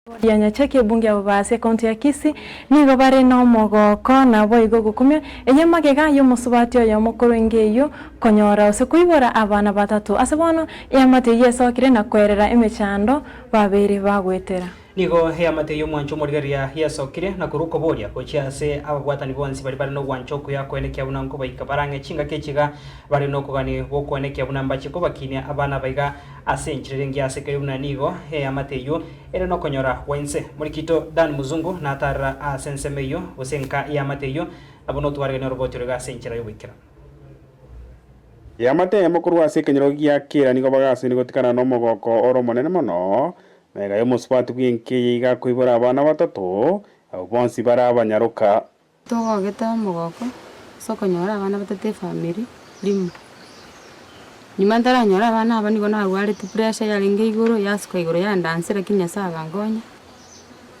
Yanyacheke bunge abase kaunti ya Kisii nigo bare no mogoko na boigo gukumya enyamagega yo musubatyo yo mukuru ngeyo konyora ose kuibora abana batatu asebono yamate yesokire na kwerera emechando babere bagwetera nigo yamate yo mwancho morigaria yesokire na kuruko boria kochiase abagwatani bonsi bari no gwancho kuya kwenekya bunanko baika barange chinga kechiga bari no kugani bo kwenekya bunamba chiko bakinia abana baiga asenchire ngiase kayuna nigo yamate yo ere no konyora wense murikito Dan Muzungu na tara asensemeyo usenka yamate yo abono twarge no roboti rega asenchira yo bikira yamate mukuru ase kenyerogia kira nigo bagase nigo tikana no mogoko oro monene mono mega yo muswatu kwinki iga kuibora abana batatu abo bonsi bara abanyaruka togo geta mogoko sokonyora abana batatu family limu nimandara nyora abana abani gona arware tu pressure yaringe iguru yasiko iguru yandansira kinya saga ngonya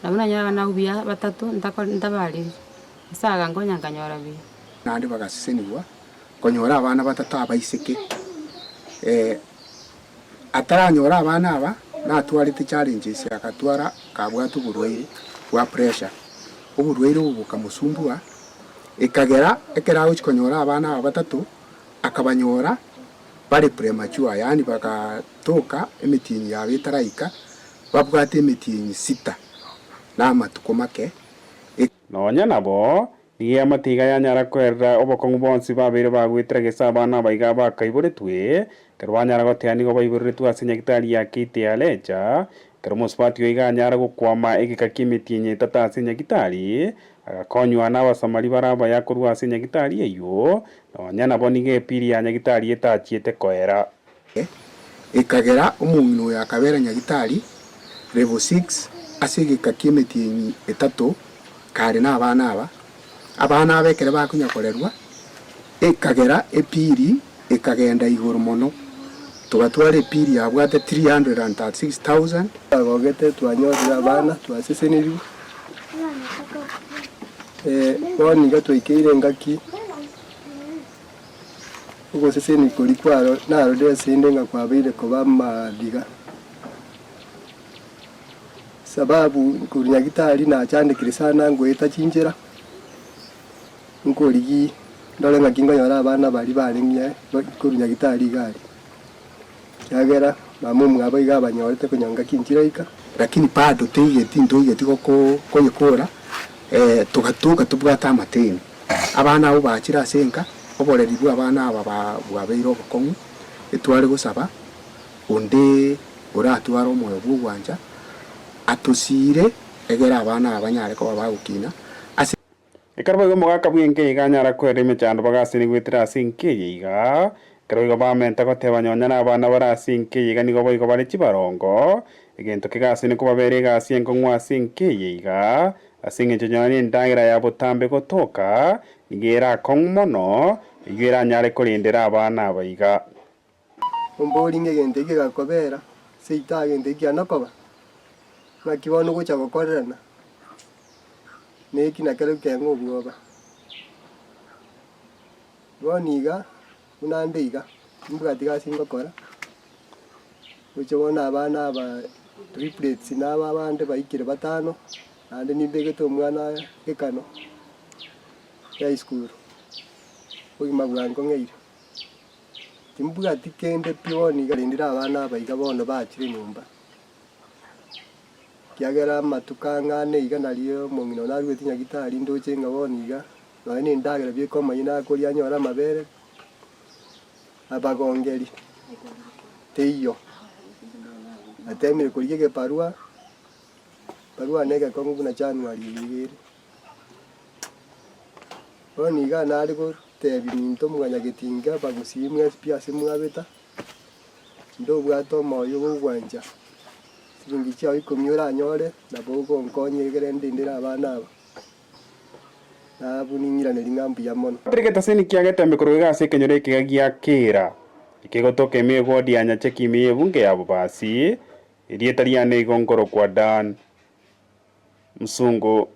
nabona nyora abana ubya batatu ndabali saga ngonya nganyora bi nandi bagasenigwa konyora abana batatu abaiseke ataranyora abana aba natwarite challenges yakatwara kabwatu burwaire wa pressure uburwaire ubuka musumbua ekagera ekeraho konyora abana aba batatu akabanyora bari premature yani bakatoka emitinyi yawe taraika babwate emitinyi 6 na matuko make nonya nabo niya matiga yanyara kwerra obokongu bonsi babere bagwitira gesabana baiga bakaiburetwe kerwanyara goteani go baiburetwe asenyagitari ya kite alecha keromospatio iganyara gukwama egika kimitinyi tata asenyagitari agakonywa n'abasamari baraba yakorwa asenyagitari eyo nonya nabo nige piri ya nyagitari etachiete koera ikagera umuntu yakabera nyagitari level 6 asegika kimitinyi 3 kare na abana abekere bakunyakorerwa ekagera epiri ekagenda iguru mono tugatwara epiri yabwate 336,000 agogete twanyorira abana twaseseniru boni gatwikire ngaki ugo seseni kuri kwaro naro desinde ngakwabire ko bamadiga sababu kurinya gitari na cyandikire sana ngo etachinjira nkorigi ndole ngakinga yora abana bari barimye kurinya gitari gari yagera bamumwe abayiga abanyorete kunyanga kinjiraika lakini bado tiyeti koko konyekora tugatuka tubwata amateni abana abo bakira senka oboreri bwa abana aba bwabeiro obokongu etware gusaba onde oratwara omoyo bwanja atosire egera abana abanyare ko babagukina ekarbo go mogaka bwenge iganyara kwere mechando bagasini gwitira sinke yiga kero bamenta ko tebanyonya n'abana barasinke yiga nigo boigo bari kibarongo egento kigasini ko babere gasinko ngwa sinke yiga asinge nyoni ndangira ya butambe gotoka igera kongmono igera nyare kurindira abana baiga ombori ngegende gakobera seita gende kianakoba nakibona gucha gukorerana neki nakero kengo bwoba boniga unandeiga mbugatiga singokora uchobona abana aba triplets naba abande baikire batano ande nibegeto umwana gekano ya school ogima bwango ngeire timbugati kende pioni galindira abana baiga bono bakire nyumba kiagera matukanga neiga naliyo mongino narwe tinya gitari ndoche ngaboniga none ndagera byeko mayina kuri anyora mabere abagongeri teyo atemire kurige parua nega kongu kuna January igiri boniga nari go tebininto mwanya getinga bagusimwe pia simwabeta ndo bwato moyo bugwanja singi cyo ikomyora nyore nabogo nkonye gerende ndira abana aba nabuningira nelingambu ya mono triketa sini kiagete mikoro gase kenyore kigagia kira ikigotoke megodi anya cheki mebunge yabo basi irietaria ne igongoro kwa Dan Muzungu